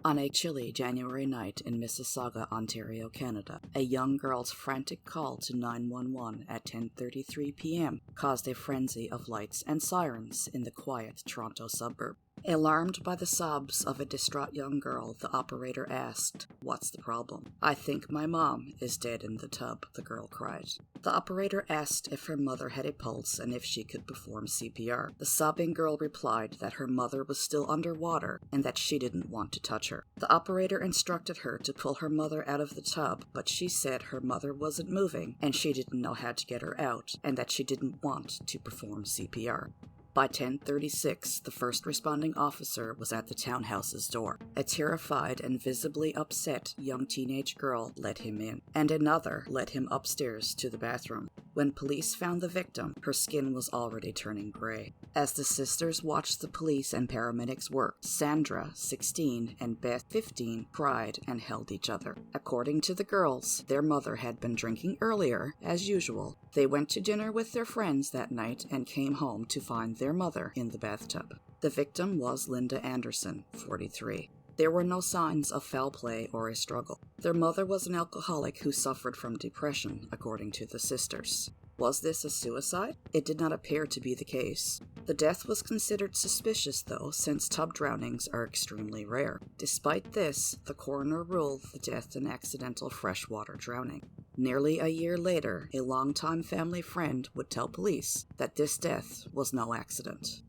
On a chilly January night in Mississauga, Ontario, Canada, a young girl's frantic call to 911 at 10:33 p.m. caused a frenzy of lights and sirens in the quiet Toronto suburb. Alarmed by the sobs of a distraught young girl, the operator asked, "What's the problem?" "I think my mom is dead in the tub," the girl cried. The operator asked if her mother had a pulse and if she could perform CPR. The sobbing girl replied that her mother was still underwater and that she didn't want to touch her. The operator instructed her to pull her mother out of the tub, but she said her mother wasn't moving and she didn't know how to get her out and that she didn't want to perform CPR. By 10:36, the first responding officer was at the townhouse's door. A terrified and visibly upset young teenage girl let him in, and another led him upstairs to the bathroom. When police found the victim, her skin was already turning gray. As the sisters watched the police and paramedics work, Sandra, 16, and Beth, 15, cried and held each other. According to the girls, their mother had been drinking earlier, as usual. They went to dinner with their friends that night and came home to find their mother in the bathtub. The victim was Linda Anderson, 43. There were no signs of foul play or a struggle. Their mother was an alcoholic who suffered from depression, according to the sisters. Was this a suicide? It did not appear to be the case. The death was considered suspicious, though, since tub drownings are extremely rare. Despite this, the coroner ruled the death an accidental freshwater drowning. Nearly a year later, a longtime family friend would tell police that this death was no accident.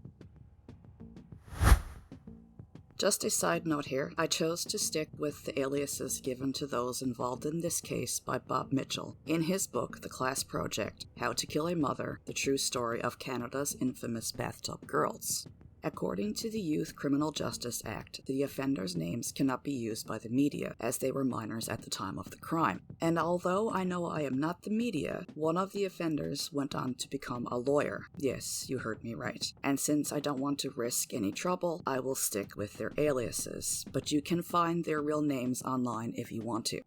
Just a side note here, I chose to stick with the aliases given to those involved in this case by Bob Mitchell in his book The Class Project, How to Kill a Mother, the True Story of Canada's Infamous Bathtub Girls. According to the Youth Criminal Justice Act, the offenders' names cannot be used by the media, as they were minors at the time of the crime. And although I know I am not the media, one of the offenders went on to become a lawyer. Yes, you heard me right. And since I don't want to risk any trouble, I will stick with their aliases, but you can find their real names online if you want to.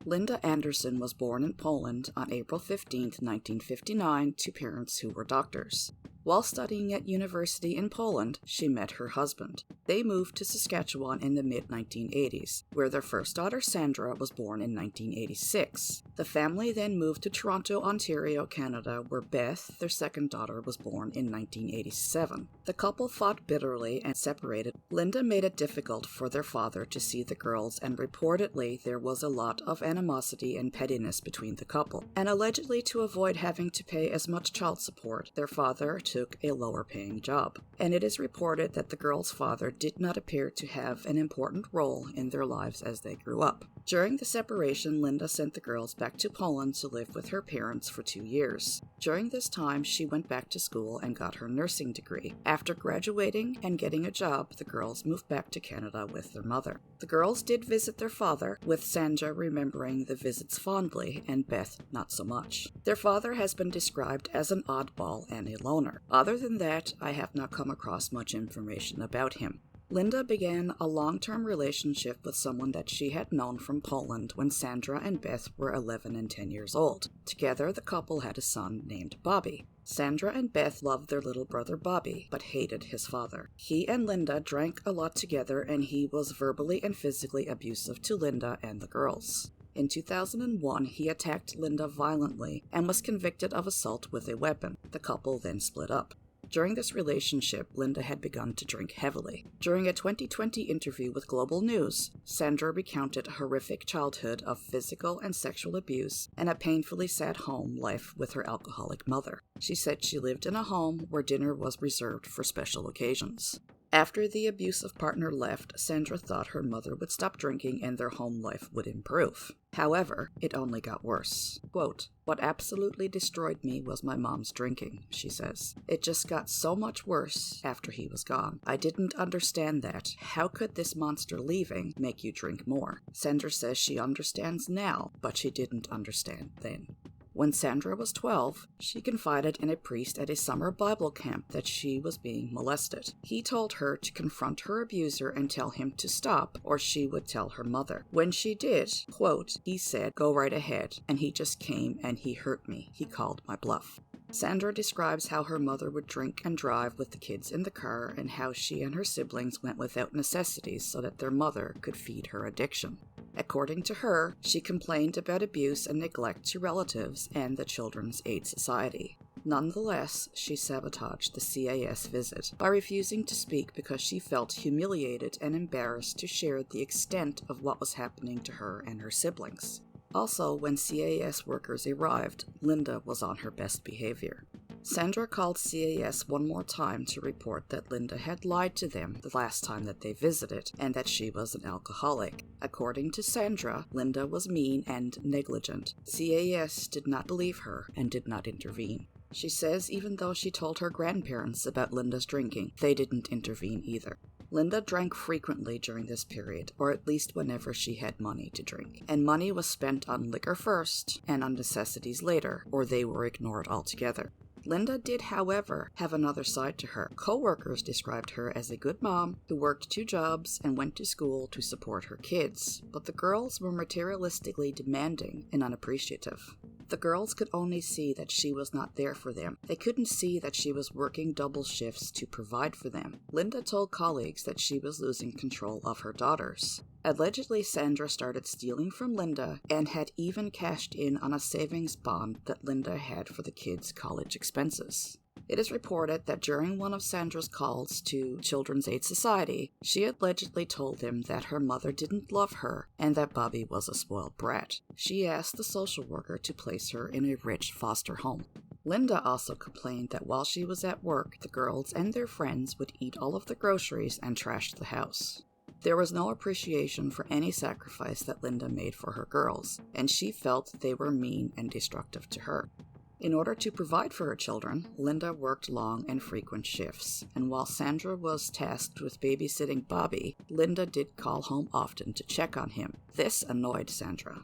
Linda Anderson was born in Poland on April 15, 1959, to parents who were doctors. While studying at university in Poland, she met her husband. They moved to Saskatchewan in the mid-1980s, where their first daughter Sandra was born in 1986. The family then moved to Toronto, Ontario, Canada, where Beth, their second daughter, was born in 1987. The couple fought bitterly and separated. Linda made it difficult for their father to see the girls, and reportedly there was a lot of animosity and pettiness between the couple. And allegedly to avoid having to pay as much child support, their father took a lower-paying job. And it is reported that the girls' father did not appear to have an important role in their lives as they grew up. During the separation, Linda sent the girls back to Poland to live with her parents for 2 years. During this time, she went back to school and got her nursing degree. After graduating and getting a job, the girls moved back to Canada with their mother. The girls did visit their father, with Sandra remembering the visits fondly and Beth not so much. Their father has been described as an oddball and a loner. Other than that, I have not come across much information about him. Linda began a long-term relationship with someone that she had known from Poland when Sandra and Beth were 11 and 10 years old. Together, the couple had a son named Bobby. Sandra and Beth loved their little brother Bobby, but hated his father. He and Linda drank a lot together, and he was verbally and physically abusive to Linda and the girls. In 2001, he attacked Linda violently and was convicted of assault with a weapon. The couple then split up. During this relationship, Linda had begun to drink heavily. During a 2020 interview with Global News, Sandra recounted a horrific childhood of physical and sexual abuse and a painfully sad home life with her alcoholic mother. She said she lived in a home where dinner was reserved for special occasions. After the abusive partner left, Sandra thought her mother would stop drinking and their home life would improve. However, it only got worse. Quote, "What absolutely destroyed me was my mom's drinking," she says. "It just got so much worse after he was gone. I didn't understand that. How could this monster leaving make you drink more?" Sandra says she understands now, but she didn't understand then. When Sandra was 12, she confided in a priest at a summer Bible camp that she was being molested. He told her to confront her abuser and tell him to stop, or she would tell her mother. When she did, quote, "He said, 'Go right ahead,' and he just came and he hurt me. He called my bluff." Sandra describes how her mother would drink and drive with the kids in the car and how she and her siblings went without necessities so that their mother could feed her addiction. According to her, she complained about abuse and neglect to relatives and the Children's Aid Society. Nonetheless, she sabotaged the CAS visit by refusing to speak because she felt humiliated and embarrassed to share the extent of what was happening to her and her siblings. Also, when CAS workers arrived, Linda was on her best behavior. Sandra called CAS one more time to report that Linda had lied to them the last time that they visited and that she was an alcoholic. According to Sandra, Linda was mean and negligent. CAS did not believe her and did not intervene. She says even though she told her grandparents about Linda's drinking, they didn't intervene either. Linda drank frequently during this period, or at least whenever she had money to drink, and money was spent on liquor first and on necessities later, or they were ignored altogether. Linda did, however, have another side to her. Co-workers described her as a good mom who worked 2 jobs and went to school to support her kids, but the girls were materialistically demanding and unappreciative. The girls could only see that she was not there for them. They couldn't see that she was working double shifts to provide for them. Linda told colleagues that she was losing control of her daughters. Allegedly, Sandra started stealing from Linda and had even cashed in on a savings bond that Linda had for the kids' college expenses. It is reported that during one of Sandra's calls to Children's Aid Society, she allegedly told them that her mother didn't love her and that Bobby was a spoiled brat. She asked the social worker to place her in a rich foster home. Linda also complained that while she was at work, the girls and their friends would eat all of the groceries and trash the house. There was no appreciation for any sacrifice that Linda made for her girls, and she felt they were mean and destructive to her. In order to provide for her children, Linda worked long and frequent shifts, and while Sandra was tasked with babysitting Bobby, Linda did call home often to check on him. This annoyed Sandra.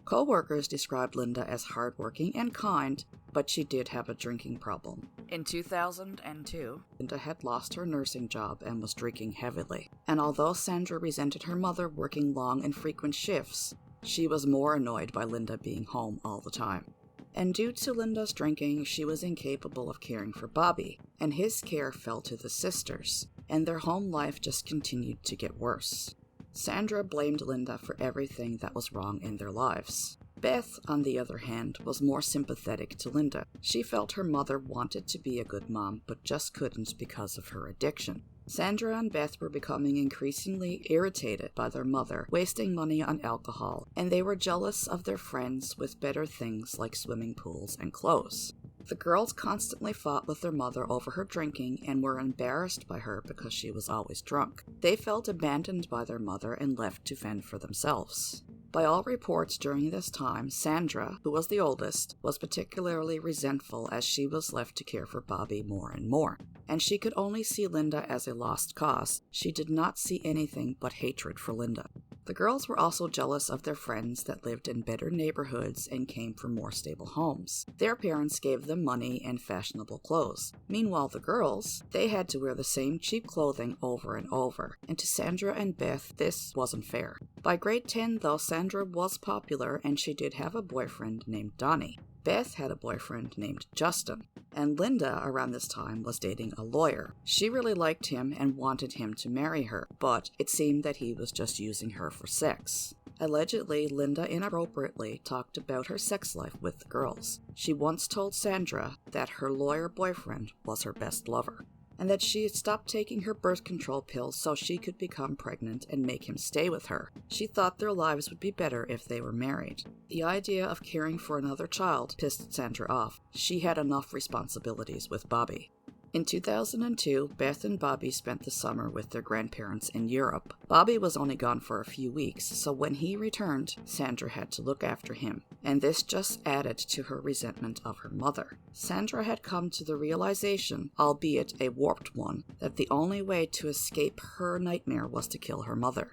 Co-workers described Linda as hardworking and kind, but she did have a drinking problem. In 2002, Linda had lost her nursing job and was drinking heavily. And although Sandra resented her mother working long and frequent shifts, she was more annoyed by Linda being home all the time. And due to Linda's drinking, she was incapable of caring for Bobby, and his care fell to the sisters, and their home life just continued to get worse. Sandra blamed Linda for everything that was wrong in their lives. Beth, on the other hand, was more sympathetic to Linda. She felt her mother wanted to be a good mom, but just couldn't because of her addiction. Sandra and Beth were becoming increasingly irritated by their mother wasting money on alcohol, and they were jealous of their friends with better things like swimming pools and clothes. The girls constantly fought with their mother over her drinking and were embarrassed by her because she was always drunk. They felt abandoned by their mother and left to fend for themselves. By all reports during this time, Sandra, who was the oldest, was particularly resentful as she was left to care for Bobby more and more. And she could only see Linda as a lost cause. She did not see anything but hatred for Linda. The girls were also jealous of their friends that lived in better neighborhoods and came from more stable homes. Their parents gave them money and fashionable clothes. Meanwhile, the girls, they had to wear the same cheap clothing over and over. And to Sandra and Beth, this wasn't fair. By grade 10, though, Sandra was popular and she did have a boyfriend named Donnie. Beth had a boyfriend named Justin, and Linda around this time was dating a lawyer. She really liked him and wanted him to marry her, but it seemed that he was just using her for sex. Allegedly, Linda inappropriately talked about her sex life with the girls. She once told Sandra that her lawyer boyfriend was her best lover, and that she had stopped taking her birth control pills so she could become pregnant and make him stay with her. She thought their lives would be better if they were married. The idea of caring for another child pissed Sandra off. She had enough responsibilities with Bobby. In 2002, Beth and Bobby spent the summer with their grandparents in Europe. Bobby was only gone for a few weeks, so when he returned, Sandra had to look after him, and this just added to her resentment of her mother. Sandra had come to the realization, albeit a warped one, that the only way to escape her nightmare was to kill her mother.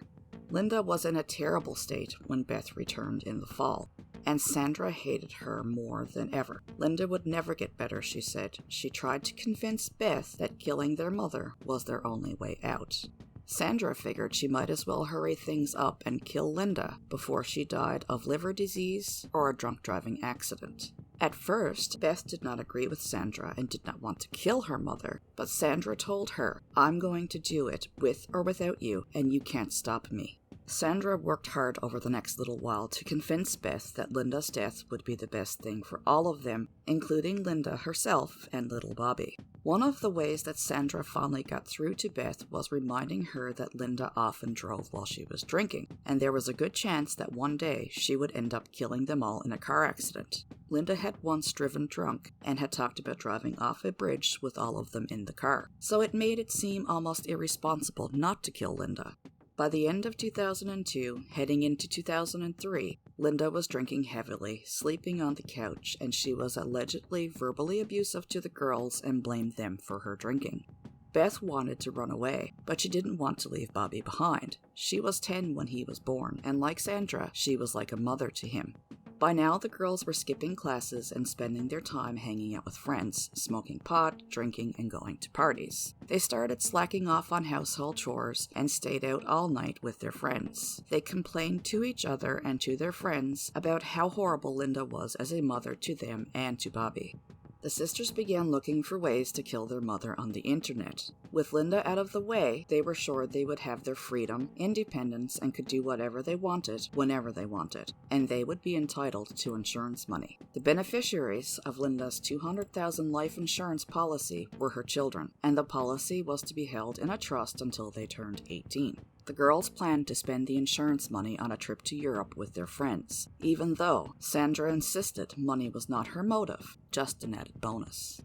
Linda was in a terrible state when Beth returned in the fall, and Sandra hated her more than ever. Linda would never get better, she said. She tried to convince Beth that killing their mother was their only way out. Sandra figured she might as well hurry things up and kill Linda before she died of liver disease or a drunk driving accident. At first, Beth did not agree with Sandra and did not want to kill her mother, but Sandra told her, "I'm going to do it, with or without you, and you can't stop me." Sandra worked hard over the next little while to convince Beth that Linda's death would be the best thing for all of them, including Linda herself and little Bobby. One of the ways that Sandra finally got through to Beth was reminding her that Linda often drove while she was drinking, and there was a good chance that one day she would end up killing them all in a car accident. Linda had once driven drunk and had talked about driving off a bridge with all of them in the car, so it made it seem almost irresponsible not to kill Linda. By the end of 2002, heading into 2003, Linda was drinking heavily, sleeping on the couch, and she was allegedly verbally abusive to the girls and blamed them for her drinking. Beth wanted to run away, but she didn't want to leave Bobby behind. She was 10 when he was born, and like Sandra, she was like a mother to him. By now, the girls were skipping classes and spending their time hanging out with friends, smoking pot, drinking, and going to parties. They started slacking off on household chores and stayed out all night with their friends. They complained to each other and to their friends about how horrible Linda was as a mother to them and to Bobby. The sisters began looking for ways to kill their mother on the internet. With Linda out of the way, they were sure they would have their freedom, independence, and could do whatever they wanted, whenever they wanted, and they would be entitled to insurance money. The beneficiaries of Linda's $200,000 life insurance policy were her children, and the policy was to be held in a trust until they turned 18. The girls planned to spend the insurance money on a trip to Europe with their friends, even though Sandra insisted money was not her motive, just an added bonus.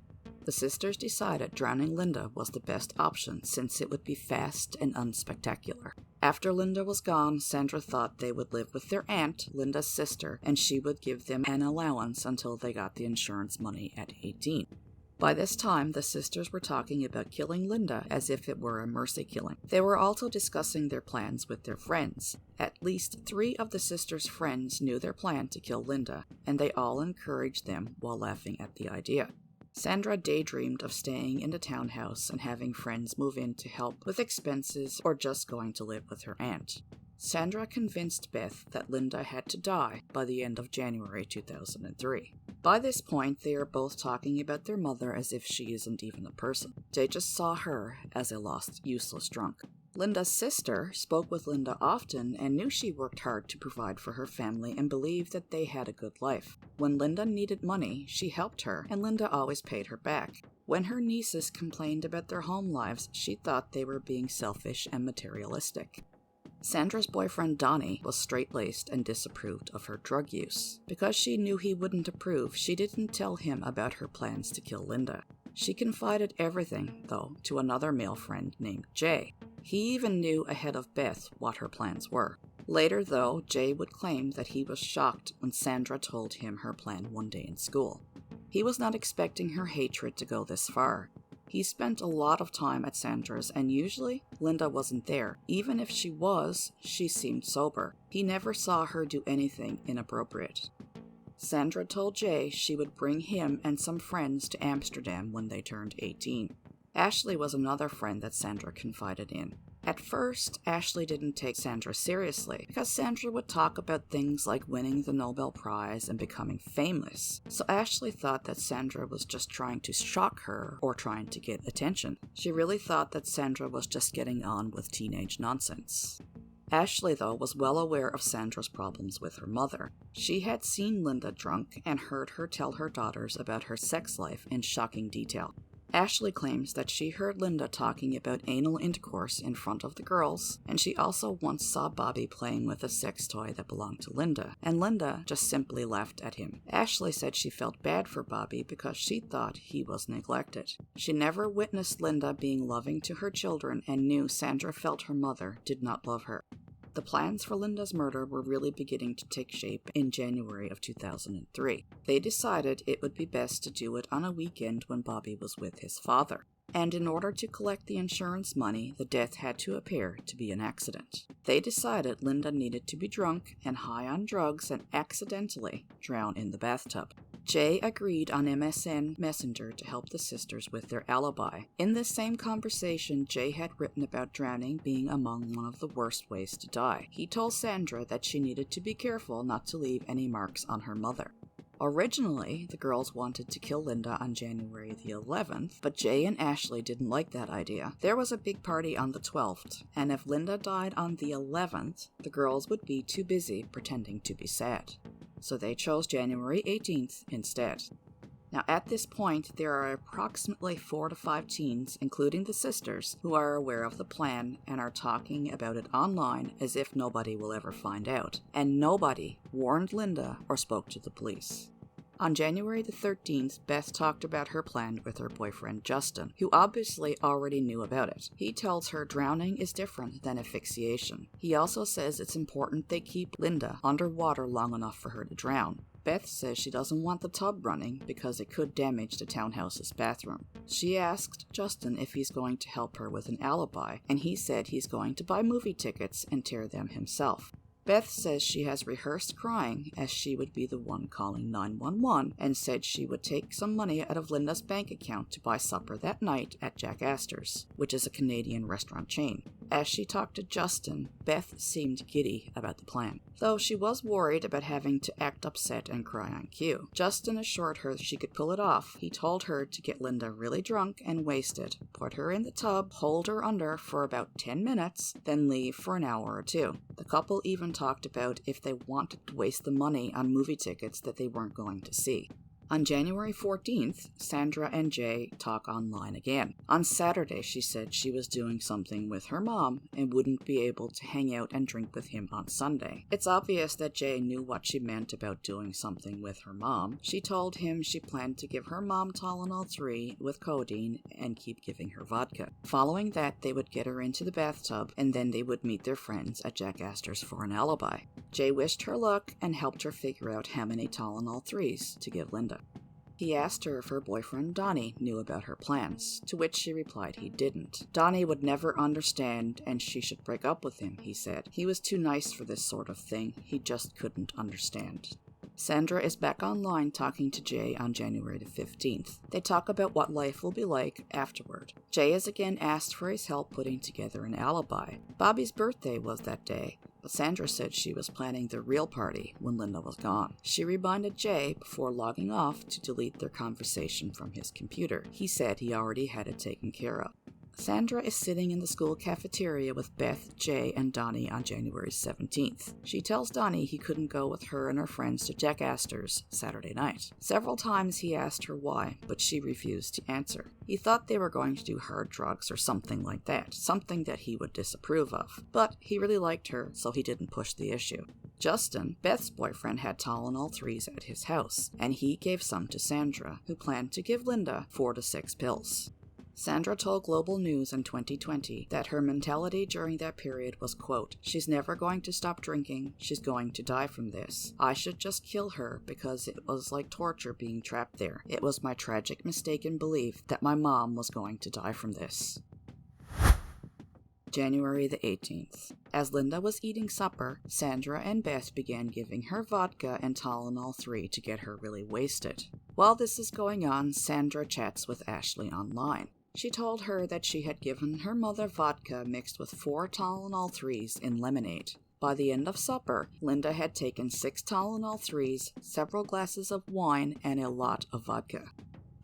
The sisters decided drowning Linda was the best option since it would be fast and unspectacular. After Linda was gone, Sandra thought they would live with their aunt, Linda's sister, and she would give them an allowance until they got the insurance money at 18. By this time, the sisters were talking about killing Linda as if it were a mercy killing. They were also discussing their plans with their friends. At least 3 of the sisters' friends knew their plan to kill Linda, and they all encouraged them while laughing at the idea. Sandra daydreamed of staying in the townhouse and having friends move in to help with expenses or just going to live with her aunt. Sandra convinced Beth that Linda had to die by the end of January 2003. By this point, they are both talking about their mother as if she isn't even a person. They just saw her as a lost, useless drunk. Linda's sister spoke with Linda often and knew she worked hard to provide for her family and believed that they had a good life. When Linda needed money, she helped her, and Linda always paid her back. When her nieces complained about their home lives, she thought they were being selfish and materialistic. Sandra's boyfriend Donnie was straight-laced and disapproved of her drug use. Because she knew he wouldn't approve, she didn't tell him about her plans to kill Linda. She confided everything, though, to another male friend named Jay. He even knew ahead of Beth what her plans were. Later, though, Jay would claim that he was shocked when Sandra told him her plan one day in school. He was not expecting her hatred to go this far. He spent a lot of time at Sandra's, and usually Linda wasn't there. Even if she was, she seemed sober. He never saw her do anything inappropriate. Sandra told Jay she would bring him and some friends to Amsterdam when they turned 18. Ashley was another friend that Sandra confided in. At first, Ashley didn't take Sandra seriously, because Sandra would talk about things like winning the Nobel Prize and becoming famous. So Ashley thought that Sandra was just trying to shock her or trying to get attention. She really thought that Sandra was just getting on with teenage nonsense. Ashley, though, was well aware of Sandra's problems with her mother. She had seen Linda drunk and heard her tell her daughters about her sex life in shocking detail. Ashley claims that she heard Linda talking about anal intercourse in front of the girls, and she also once saw Bobby playing with a sex toy that belonged to Linda, and Linda just simply laughed at him. Ashley said she felt bad for Bobby because she thought he was neglected. She never witnessed Linda being loving to her children and knew Sandra felt her mother did not love her. The plans for Linda's murder were really beginning to take shape in January of 2003. They decided it would be best to do it on a weekend when Bobby was with his father. And in order to collect the insurance money, the death had to appear to be an accident. They decided Linda needed to be drunk and high on drugs and accidentally drown in the bathtub. Jay agreed on MSN Messenger to help the sisters with their alibi. In this same conversation, Jay had written about drowning being among one of the worst ways to die. He told Sandra that she needed to be careful not to leave any marks on her mother. Originally, the girls wanted to kill Linda on January the 11th, but Jay and Ashley didn't like that idea. There was a big party on the 12th, and if Linda died on the 11th, the girls would be too busy pretending to be sad. So they chose January 18th instead. Now, at this point, there are approximately 4 to 5 teens, including the sisters, who are aware of the plan and are talking about it online as if nobody will ever find out. And nobody warned Linda or spoke to the police. On January the 13th, Beth talked about her plan with her boyfriend Justin, who obviously already knew about it. He tells her drowning is different than asphyxiation. He also says it's important they keep Linda underwater long enough for her to drown. Beth says she doesn't want the tub running because it could damage the townhouse's bathroom. She asked Justin if he's going to help her with an alibi, and he said he's going to buy movie tickets and tear them himself. Beth says she has rehearsed crying as she would be the one calling 911 and said she would take some money out of Linda's bank account to buy supper that night at Jack Astor's, which is a Canadian restaurant chain. As she talked to Justin, Beth seemed giddy about the plan, though she was worried about having to act upset and cry on cue. Justin assured her she could pull it off. He told her to get Linda really drunk and wasted, put her in the tub, hold her under for about 10 minutes, then leave for an hour or two. The couple even talked about if they wanted to waste the money on movie tickets that they weren't going to see. On January 14th, Sandra and Jay talk online again. On Saturday, she said she was doing something with her mom and wouldn't be able to hang out and drink with him on Sunday. It's obvious that Jay knew what she meant about doing something with her mom. She told him she planned to give her mom Tylenol 3 with codeine and keep giving her vodka. Following that, they would get her into the bathtub and then they would meet their friends at Jack Astor's for an alibi. Jay wished her luck and helped her figure out how many Tylenol 3s to give Linda. He asked her if her boyfriend Donnie knew about her plans, to which she replied he didn't. Donnie would never understand and she should break up with him, he said. He was too nice for this sort of thing, he just couldn't understand. Sandra is back online talking to Jay on January the 15th. They talk about what life will be like afterward. Jay is again asked for his help putting together an alibi. Bobby's birthday was that day, but Sandra said she was planning the real party when Linda was gone. She reminded Jay before logging off to delete their conversation from his computer. He said he already had it taken care of. Sandra is sitting in the school cafeteria with Beth, Jay, and Donnie on January 17th. She tells Donnie he couldn't go with her and her friends to Jack Astor's Saturday night. Several times he asked her why, but she refused to answer. He thought they were going to do hard drugs or something like that, something that he would disapprove of. But he really liked her, so he didn't push the issue. Justin, Beth's boyfriend, had Tylenol 3s at his house, and he gave some to Sandra, who planned to give Linda 4 to 6 pills. Sandra told Global News in 2020 that her mentality during that period was, quote, "She's never going to stop drinking, she's going to die from this. I should just kill her because it was like torture being trapped there. It was my tragic mistaken belief that my mom was going to die from this." January the 18th. As Linda was eating supper, Sandra and Beth began giving her vodka and Tylenol 3 to get her really wasted. While this is going on, Sandra chats with Ashley online. She told her that she had given her mother vodka mixed with 4 Tylenol 3s in lemonade. By the end of supper, Linda had taken 6 Tylenol 3s, several glasses of wine, and a lot of vodka.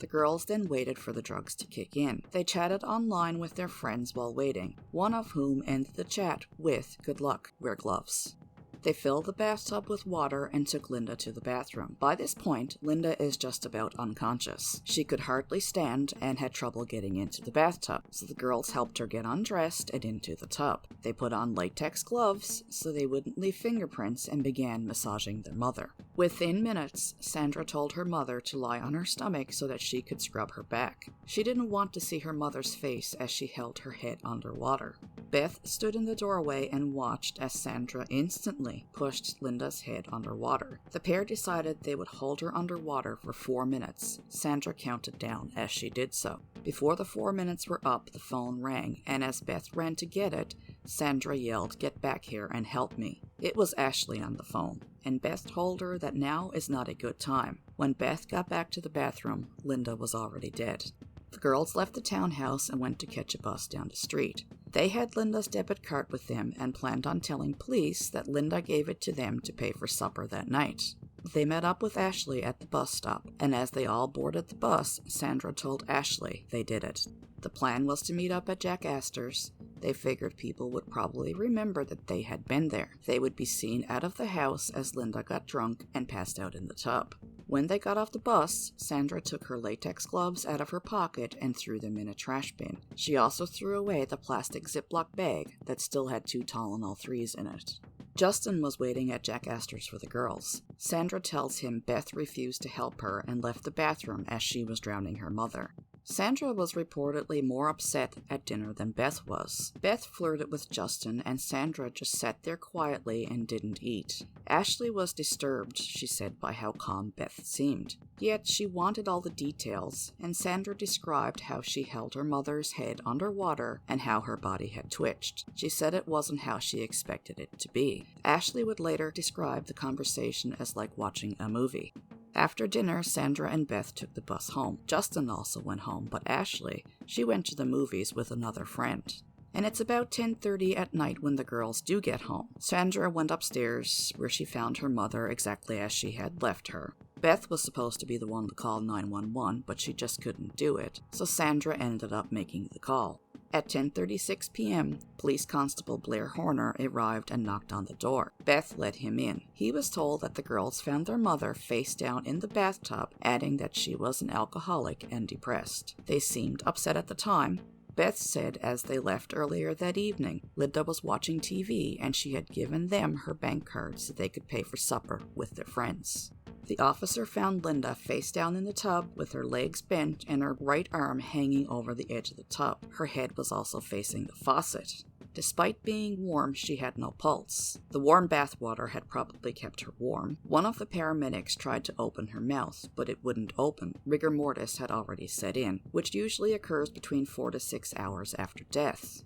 The girls then waited for the drugs to kick in. They chatted online with their friends while waiting, one of whom ended the chat with, "Good luck, wear gloves." They filled the bathtub with water and took Linda to the bathroom. By this point, Linda is just about unconscious. She could hardly stand and had trouble getting into the bathtub, so the girls helped her get undressed and into the tub. They put on latex gloves so they wouldn't leave fingerprints and began massaging their mother. Within minutes, Sandra told her mother to lie on her stomach so that she could scrub her back. She didn't want to see her mother's face as she held her head underwater. Beth stood in the doorway and watched as Sandra instantly pushed Linda's head underwater. The pair decided they would hold her underwater for 4 minutes. Sandra counted down as she did so. Before the 4 minutes were up, the phone rang, and as Beth ran to get it, Sandra yelled, "Get back here and help me." It was Ashley on the phone, and Beth told her that now is not a good time. When Beth got back to the bathroom, Linda was already dead. The girls left the townhouse and went to catch a bus down the street. They had Linda's debit card with them and planned on telling police that Linda gave it to them to pay for supper that night. They met up with Ashley at the bus stop, and as they all boarded the bus, Sandra told Ashley they did it. The plan was to meet up at Jack Astor's. They figured people would probably remember that they had been there. They would be seen out of the house as Linda got drunk and passed out in the tub. When they got off the bus, Sandra took her latex gloves out of her pocket and threw them in a trash bin. She also threw away the plastic Ziploc bag that still had 2 Tylenol 3s in it. Justin was waiting at Jack Astor's for the girls. Sandra tells him Beth refused to help her and left the bathroom as she was drowning her mother. Sandra was reportedly more upset at dinner than Beth was. Beth flirted with Justin, and Sandra just sat there quietly and didn't eat. Ashley was disturbed, she said, by how calm Beth seemed. Yet she wanted all the details, and Sandra described how she held her mother's head underwater and how her body had twitched. She said it wasn't how she expected it to be. Ashley would later describe the conversation as like watching a movie. After dinner, Sandra and Beth took the bus home. Justin also went home, but Ashley, she went to the movies with another friend. And it's about 10:30 at night when the girls do get home. Sandra went upstairs, where she found her mother exactly as she had left her. Beth was supposed to be the one to call 911, but she just couldn't do it, so Sandra ended up making the call. At 10:36 p.m., Police Constable Blair Horner arrived and knocked on the door. Beth let him in. He was told that the girls found their mother face down in the bathtub, adding that she was an alcoholic and depressed. They seemed upset at the time. Beth said as they left earlier that evening, Linda was watching TV and she had given them her bank card so they could pay for supper with their friends. The officer found Linda face down in the tub with her legs bent and her right arm hanging over the edge of the tub. Her head was also facing the faucet. Despite being warm, she had no pulse. The warm bath water had probably kept her warm. One of the paramedics tried to open her mouth, but it wouldn't open. Rigor mortis had already set in, which usually occurs between 4 to 6 hours after death.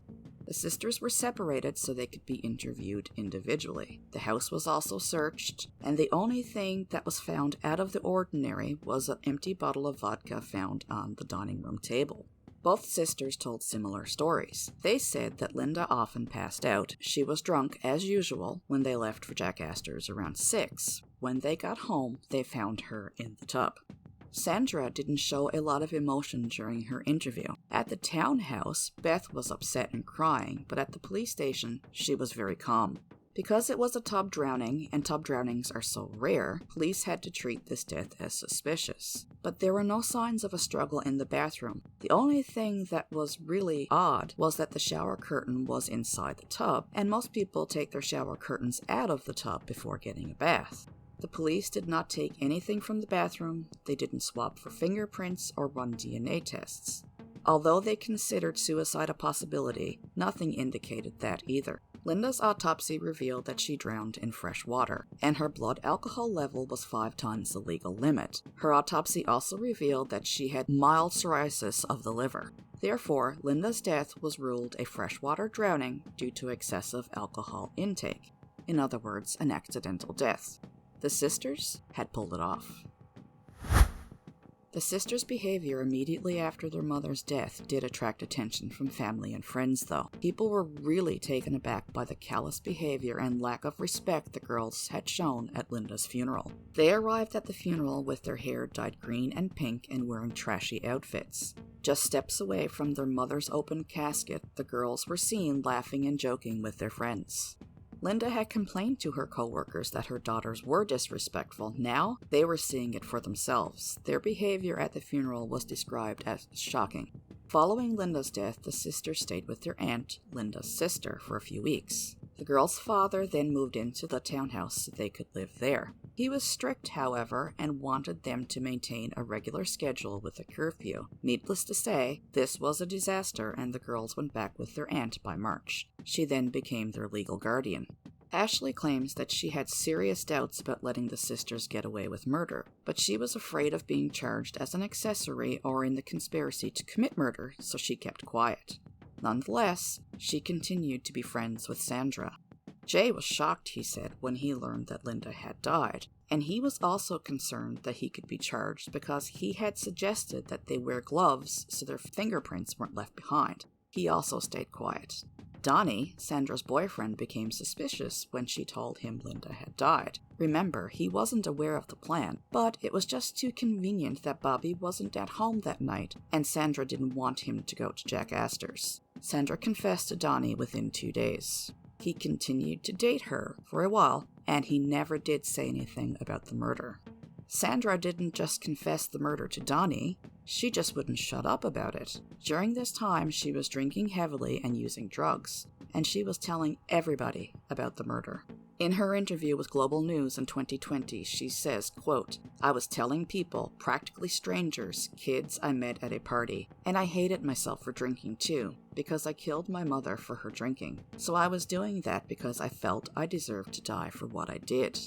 The sisters were separated so they could be interviewed individually. The house was also searched, and the only thing that was found out of the ordinary was an empty bottle of vodka found on the dining room table. Both sisters told similar stories. They said that Linda often passed out. She was drunk, as usual, when they left for Jack Astor's around 6. When they got home, they found her in the tub. Sandra didn't show a lot of emotion during her interview. At the townhouse, Beth was upset and crying, but at the police station, she was very calm. Because it was a tub drowning, and tub drownings are so rare, police had to treat this death as suspicious. But there were no signs of a struggle in the bathroom. The only thing that was really odd was that the shower curtain was inside the tub, and most people take their shower curtains out of the tub before getting a bath. The police did not take anything from the bathroom, they didn't swab for fingerprints or run DNA tests. Although they considered suicide a possibility, nothing indicated that either. Linda's autopsy revealed that she drowned in fresh water, and her blood alcohol level was 5 times the legal limit. Her autopsy also revealed that she had mild cirrhosis of the liver. Therefore, Linda's death was ruled a freshwater drowning due to excessive alcohol intake. In other words, an accidental death. The sisters had pulled it off. The sisters' behavior immediately after their mother's death did attract attention from family and friends, though. People were really taken aback by the callous behavior and lack of respect the girls had shown at Linda's funeral. They arrived at the funeral with their hair dyed green and pink and wearing trashy outfits. Just steps away from their mother's open casket, the girls were seen laughing and joking with their friends. Linda had complained to her co-workers that her daughters were disrespectful. Now, they were seeing it for themselves. Their behavior at the funeral was described as shocking. Following Linda's death, the sisters stayed with their aunt, Linda's sister, for a few weeks. The girls' father then moved into the townhouse so they could live there. He was strict, however, and wanted them to maintain a regular schedule with a curfew. Needless to say, this was a disaster, and the girls went back with their aunt by March. She then became their legal guardian. Ashley claims that she had serious doubts about letting the sisters get away with murder, but she was afraid of being charged as an accessory or in the conspiracy to commit murder, so she kept quiet. Nonetheless, she continued to be friends with Sandra. Jay was shocked, he said, when he learned that Linda had died, and he was also concerned that he could be charged because he had suggested that they wear gloves so their fingerprints weren't left behind. He also stayed quiet. Donnie, Sandra's boyfriend, became suspicious when she told him Linda had died. Remember, he wasn't aware of the plan, but it was just too convenient that Bobby wasn't at home that night, and Sandra didn't want him to go to Jack Astor's. Sandra confessed to Donnie within 2 days. He continued to date her for a while, and he never did say anything about the murder. Sandra didn't just confess the murder to Donnie, she just wouldn't shut up about it. During this time, she was drinking heavily and using drugs, and she was telling everybody about the murder. In her interview with Global News in 2020, she says, quote, "I was telling people, practically strangers, kids I met at a party, and I hated myself for drinking too, because I killed my mother for her drinking. So I was doing that because I felt I deserved to die for what I did."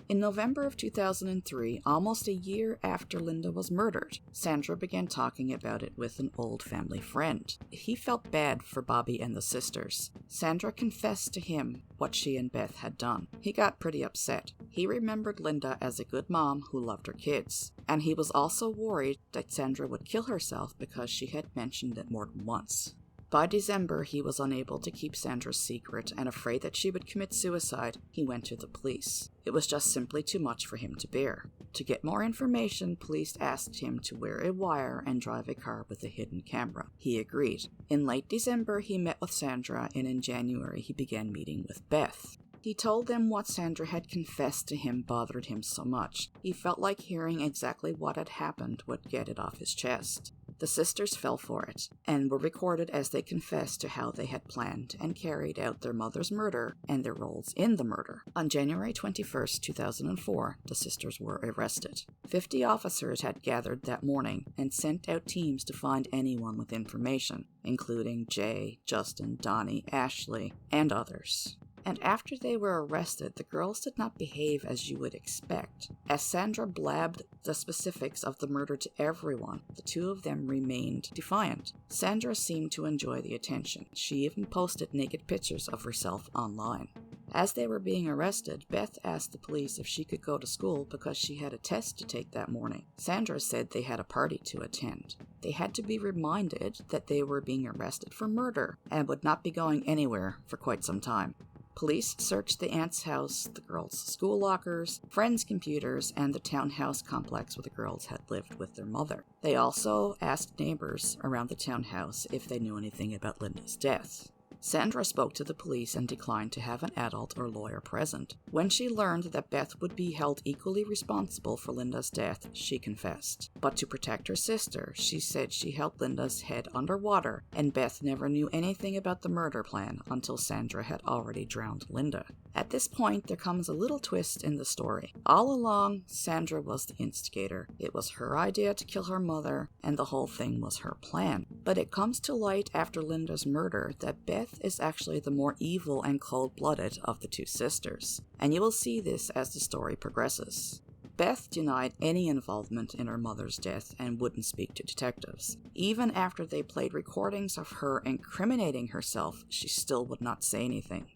In November of 2003, almost a year after Linda was murdered, Sandra began talking about it with an old family friend. He felt bad for Bobby and the sisters. Sandra confessed to him what she and Beth had done. He got pretty upset. He remembered Linda as a good mom who loved her kids, and he was also worried that Sandra would kill herself because she had mentioned it more than once. By December, he was unable to keep Sandra's secret, and afraid that she would commit suicide, he went to the police. It was just simply too much for him to bear. To get more information, police asked him to wear a wire and drive a car with a hidden camera. He agreed. In late December, he met with Sandra, and in January, he began meeting with Beth. He told them what Sandra had confessed to him bothered him so much. He felt like hearing exactly what had happened would get it off his chest. The sisters fell for it, and were recorded as they confessed to how they had planned and carried out their mother's murder and their roles in the murder. On January 21st, 2004, the sisters were arrested. 50 officers had gathered that morning and sent out teams to find anyone with information, including Jay, Justin, Donnie, Ashley, and others. And after they were arrested, the girls did not behave as you would expect. As Sandra blabbed the specifics of the murder to everyone, the two of them remained defiant. Sandra seemed to enjoy the attention. She even posted naked pictures of herself online. As they were being arrested, Beth asked the police if she could go to school because she had a test to take that morning. Sandra said they had a party to attend. They had to be reminded that they were being arrested for murder and would not be going anywhere for quite some time. Police searched the aunt's house, the girls' school lockers, friends' computers, and the townhouse complex where the girls had lived with their mother. They also asked neighbors around the townhouse if they knew anything about Linda's death. Sandra spoke to the police and declined to have an adult or lawyer present. When she learned that Beth would be held equally responsible for Linda's death, she confessed. But to protect her sister, she said she held Linda's head underwater, and Beth never knew anything about the murder plan until Sandra had already drowned Linda. At this point, there comes a little twist in the story. All along, Sandra was the instigator. It was her idea to kill her mother, and the whole thing was her plan. But it comes to light after Linda's murder that Beth is actually the more evil and cold-blooded of the two sisters, and you will see this as the story progresses. Beth denied any involvement in her mother's death and wouldn't speak to detectives. Even after they played recordings of her incriminating herself, she still would not say anything.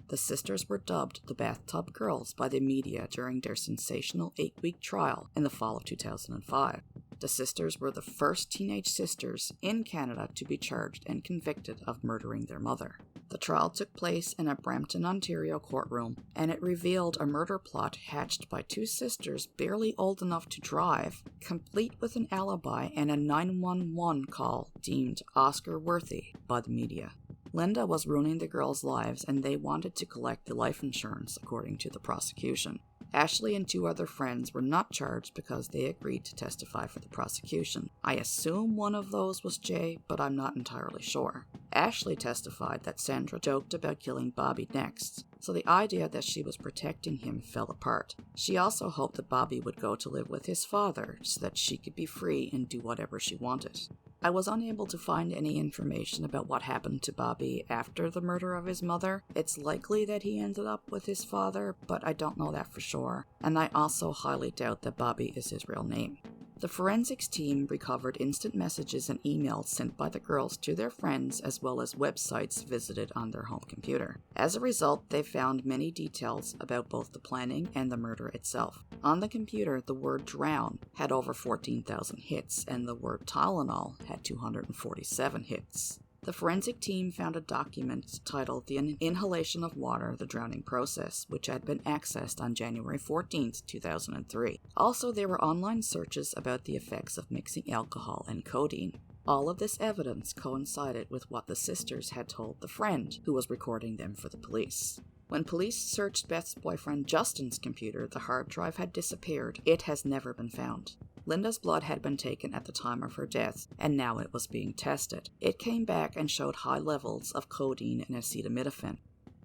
The sisters were dubbed the Bathtub Girls by the media during their sensational 8-week trial in the fall of 2005. The sisters were the first teenage sisters in Canada to be charged and convicted of murdering their mother. The trial took place in a Brampton, Ontario courtroom, and it revealed a murder plot hatched by two sisters barely old enough to drive, complete with an alibi and a 911 call deemed Oscar-worthy by the media. Linda was ruining the girls' lives, and they wanted to collect the life insurance, according to the prosecution. Ashley and 2 other friends were not charged because they agreed to testify for the prosecution. I assume one of those was Jay, but I'm not entirely sure. Ashley testified that Sandra joked about killing Bobby next, so the idea that she was protecting him fell apart. She also hoped that Bobby would go to live with his father so that she could be free and do whatever she wanted. I was unable to find any information about what happened to Bobby after the murder of his mother. It's likely that he ended up with his father, but I don't know that for sure, and I also highly doubt that Bobby is his real name. The forensics team recovered instant messages and emails sent by the girls to their friends, as well as websites visited on their home computer. As a result, they found many details about both the planning and the murder itself. On the computer, the word drown had over 14,000 hits, and the word Tylenol had 247 hits. The forensic team found a document titled The Inhalation of Water, the Drowning Process, which had been accessed on January 14, 2003. Also, there were online searches about the effects of mixing alcohol and codeine. All of this evidence coincided with what the sisters had told the friend who was recording them for the police. When police searched Beth's boyfriend Justin's computer, the hard drive had disappeared. It has never been found. Linda's blood had been taken at the time of her death, and now it was being tested. It came back and showed high levels of codeine and acetaminophen.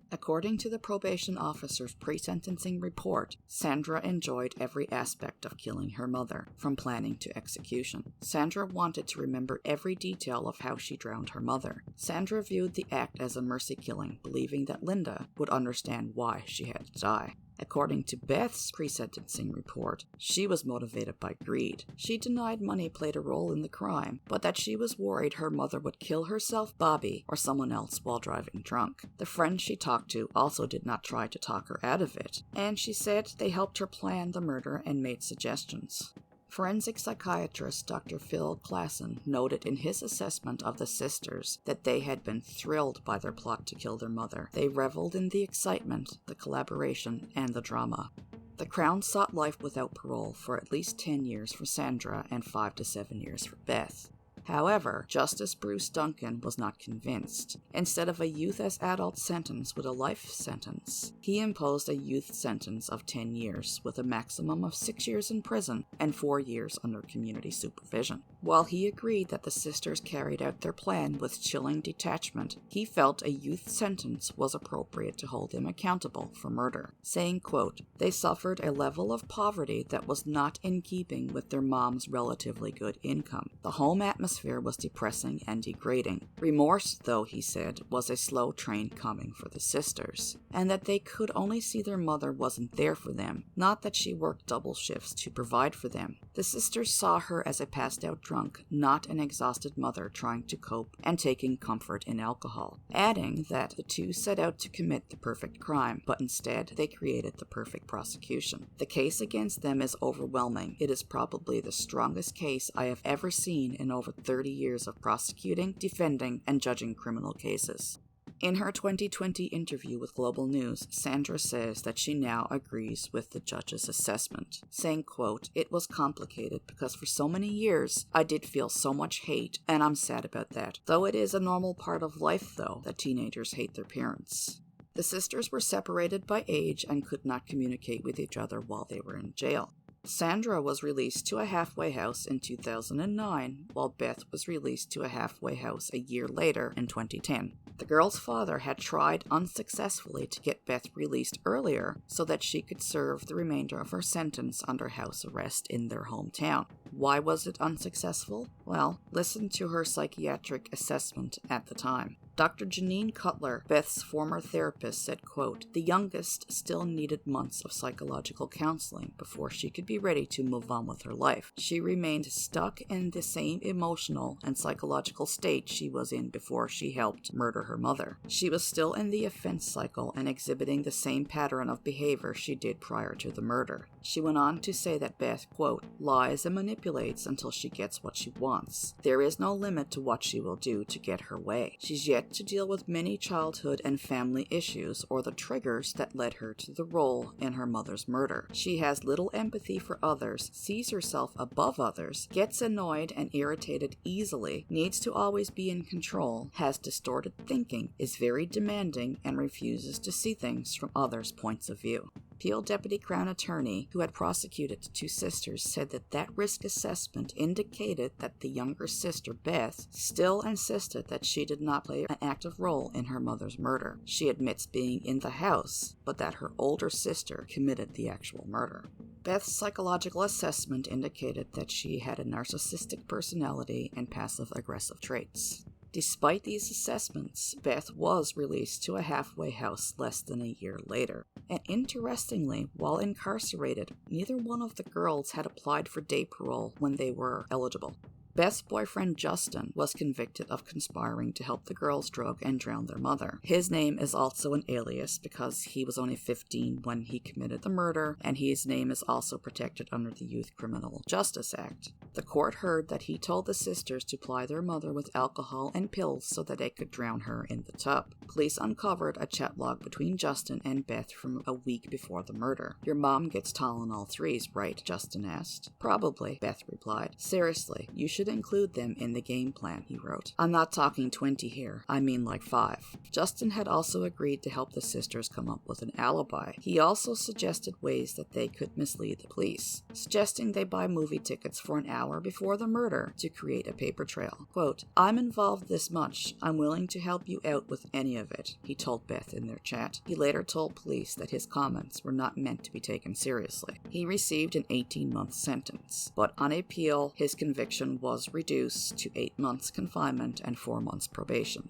According to the probation officer's pre-sentencing report, Sandra enjoyed every aspect of killing her mother, from planning to execution. Sandra wanted to remember every detail of how she drowned her mother. Sandra viewed the act as a mercy killing, believing that Linda would understand why she had to die. According to Beth's pre-sentencing report, she was motivated by greed. She denied money played a role in the crime, but that she was worried her mother would kill herself, Bobby, or someone else while driving drunk. The friend she talked to also did not try to talk her out of it, and she said they helped her plan the murder and made suggestions. Forensic psychiatrist Dr. Phil Klassen noted in his assessment of the sisters that they had been thrilled by their plot to kill their mother. They reveled in the excitement, the collaboration, and the drama. The Crown sought life without parole for at least 10 years for Sandra and 5 to 7 years for Beth. However, Justice Bruce Duncan was not convinced. Instead of a youth as adult sentence with a life sentence, he imposed a youth sentence of 10 years with a maximum of 6 years in prison and 4 years under community supervision. While he agreed that the sisters carried out their plan with chilling detachment, he felt a youth sentence was appropriate to hold them accountable for murder, saying, quote, "They suffered a level of poverty that was not in keeping with their mom's relatively good income. The home atmosphere was depressing and degrading. Remorse, though, he said, was a slow train coming for the sisters, and that they could only see their mother wasn't there for them, not that she worked double shifts to provide for them. The sisters saw her as a passed-out drunk, not an exhausted mother trying to cope and taking comfort in alcohol," adding that the two set out to commit the perfect crime, but instead they created the perfect prosecution. The case against them is overwhelming. It is probably the strongest case I have ever seen in over 30 years of prosecuting, defending, and judging criminal cases. In her 2020 interview with Global News, Sandra says that she now agrees with the judge's assessment, saying, quote, "It was complicated because for so many years I did feel so much hate, and I'm sad about that. Though it is a normal part of life, though, that teenagers hate their parents." The sisters were separated by age and could not communicate with each other while they were in jail. Sandra was released to a halfway house in 2009, while Beth was released to a halfway house a year later in 2010. The girl's father had tried unsuccessfully to get Beth released earlier so that she could serve the remainder of her sentence under house arrest in their hometown. Why was it unsuccessful? Well, listen to her psychiatric assessment at the time. Dr. Janine Cutler, Beth's former therapist, said, quote, "The youngest still needed months of psychological counseling before she could be ready to move on with her life. She remained stuck in the same emotional and psychological state she was in before she helped murder her mother. She was still in the offense cycle and exhibiting the same pattern of behavior she did prior to the murder." She went on to say that Beth, quote, "lies and manipulates until she gets what she wants. There is no limit to what she will do to get her way. She's yet to deal with many childhood and family issues or the triggers that led her to the role in her mother's murder. She has little empathy for others, sees herself above others, gets annoyed and irritated easily, needs to always be in control, has distorted thinking, is very demanding, and refuses to see things from others' points of view." Peel Deputy Crown Attorney, who had prosecuted the two sisters, said that risk assessment indicated that the younger sister, Beth, still insisted that she did not play an active role in her mother's murder. She admits being in the house, but that her older sister committed the actual murder. Beth's psychological assessment indicated that she had a narcissistic personality and passive-aggressive traits. Despite these assessments, Beth was released to a halfway house less than a year later. And interestingly, while incarcerated, neither one of the girls had applied for day parole when they were eligible. Beth's boyfriend Justin was convicted of conspiring to help the girls drug and drown their mother. His name is also an alias because he was only 15 when he committed the murder, and his name is also protected under the Youth Criminal Justice Act. The court heard that he told the sisters to ply their mother with alcohol and pills so that they could drown her in the tub. Police uncovered a chat log between Justin and Beth from a week before the murder. "Your mom gets Tylenol 3s, right?" Justin asked. "Probably," Beth replied. "Seriously, you should include them in the game plan," he wrote. "I'm not talking 20 here, I mean like 5. Justin had also agreed to help the sisters come up with an alibi. He also suggested ways that they could mislead the police, suggesting they buy movie tickets for an hour before the murder to create a paper trail. Quote, "I'm involved this much. I'm willing to help you out with any of it," he told Beth in their chat. He later told police that his comments were not meant to be taken seriously. He received an 18-month sentence, but on appeal, his conviction was reduced to 8 months confinement and 4 months probation.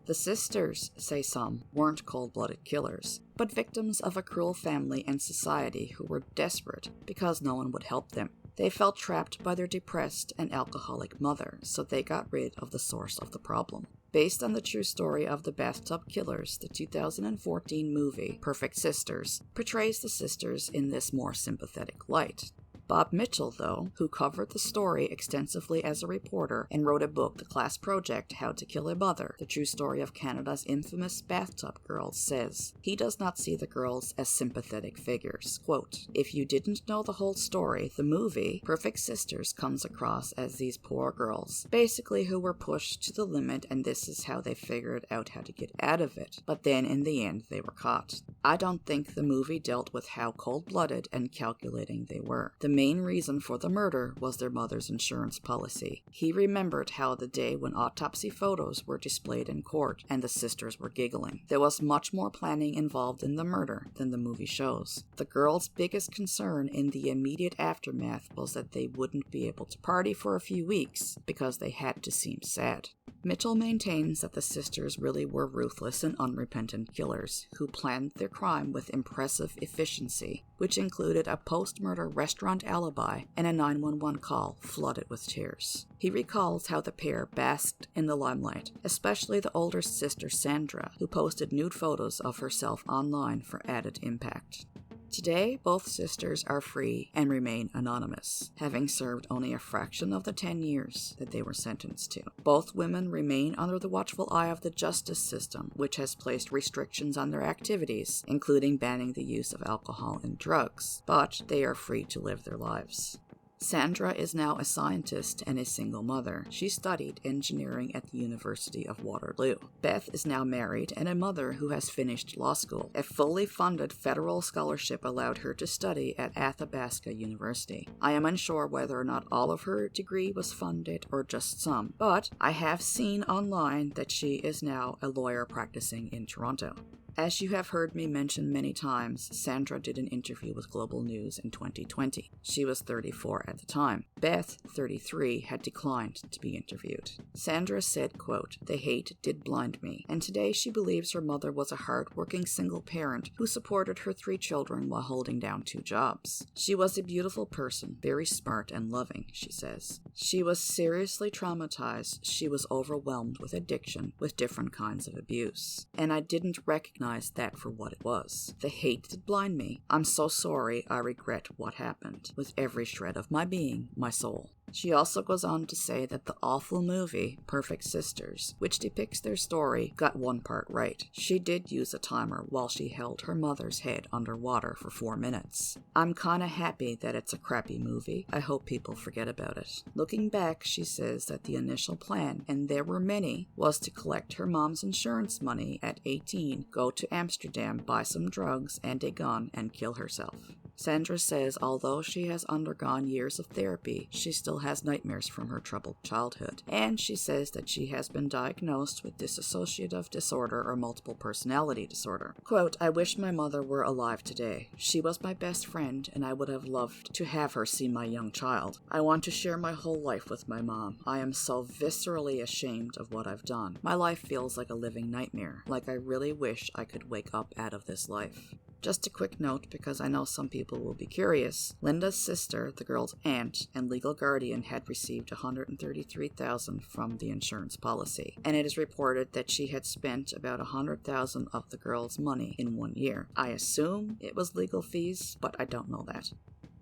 The sisters, say some, weren't cold-blooded killers, but victims of a cruel family and society who were desperate because no one would help them. They felt trapped by their depressed and alcoholic mother, so they got rid of the source of the problem. Based on the true story of the Bathtub Killers, the 2014 movie Perfect Sisters portrays the sisters in this more sympathetic light. Bob Mitchell, though, who covered the story extensively as a reporter and wrote a book, The Class Project, How to Kill a Mother, the true story of Canada's infamous Bathtub Girls, says he does not see the girls as sympathetic figures. Quote, "If you didn't know the whole story, the movie, Perfect Sisters, comes across as these poor girls, basically who were pushed to the limit, and this is how they figured out how to get out of it. But then in the end, they were caught. I don't think the movie dealt with how cold-blooded and calculating they were. The main reason for the murder was their mother's insurance policy. He remembered how the day when autopsy photos were displayed in court and the sisters were giggling. There was much more planning involved in the murder than the movie shows. The girls' biggest concern in the immediate aftermath was that they wouldn't be able to party for a few weeks because they had to seem sad." Mitchell maintains that the sisters really were ruthless and unrepentant killers who planned their crime with impressive efficiency, which included a post-murder restaurant alibi and a 911 call flooded with tears. He recalls how the pair basked in the limelight, especially the older sister Sandra, who posted nude photos of herself online for added impact. Today, both sisters are free and remain anonymous, having served only a fraction of the 10 years that they were sentenced to. Both women remain under the watchful eye of the justice system, which has placed restrictions on their activities, including banning the use of alcohol and drugs, but they are free to live their lives. Sandra is now a scientist and a single mother. She studied engineering at the University of Waterloo. Beth is now married and a mother who has finished law school. A fully funded federal scholarship allowed her to study at Athabasca University. I am unsure whether or not all of her degree was funded or just some, but I have seen online that she is now a lawyer practicing in Toronto. As you have heard me mention many times, Sandra did an interview with Global News in 2020. She was 34 at the time. Beth, 33, had declined to be interviewed. Sandra said, quote, "The hate did blind me, and today she believes her mother was a hard-working single parent who supported her 3 children while holding down 2 jobs. She was a beautiful person, very smart and loving," she says. "She was seriously traumatized. She was overwhelmed with addiction, with different kinds of abuse. And I didn't recognize that for what it was. The hate did blind me. I'm so sorry. I regret what happened. With every shred of my being, my soul." She also goes on to say that the awful movie, Perfect Sisters, which depicts their story, got one part right. She did use a timer while she held her mother's head underwater for 4 minutes. "I'm kinda happy that it's a crappy movie. I hope people forget about it." Looking back, she says that the initial plan, and there were many, was to collect her mom's insurance money at 18, go to Amsterdam, buy some drugs and a gun, and kill herself. Sandra says although she has undergone years of therapy, she still has nightmares from her troubled childhood, and she says that she has been diagnosed with dissociative disorder or multiple personality disorder. Quote, "I wish my mother were alive today. She was my best friend, and I would have loved to have her see my young child. I want to share my whole life with my mom. I am so viscerally ashamed of what I've done. My life feels like a living nightmare, like I really wish I could wake up out of this life." Just a quick note, because I know some people will be curious. Linda's sister, the girl's aunt, and legal guardian had received $133,000 from the insurance policy, and it is reported that she had spent about $100,000 of the girl's money in 1 year. I assume it was legal fees, but I don't know that.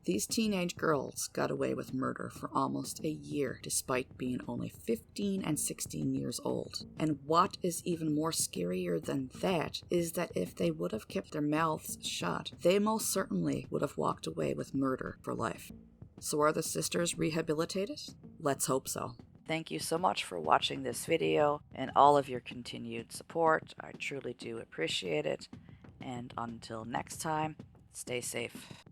These teenage girls got away with murder for almost a year, despite being only 15 and 16 years old. And what is even more scarier than that is that if they would have kept their mouths shut, they most certainly would have walked away with murder for life. So are the sisters rehabilitated? Let's hope so. Thank you so much for watching this video and all of your continued support. I truly do appreciate it. And until next time, stay safe.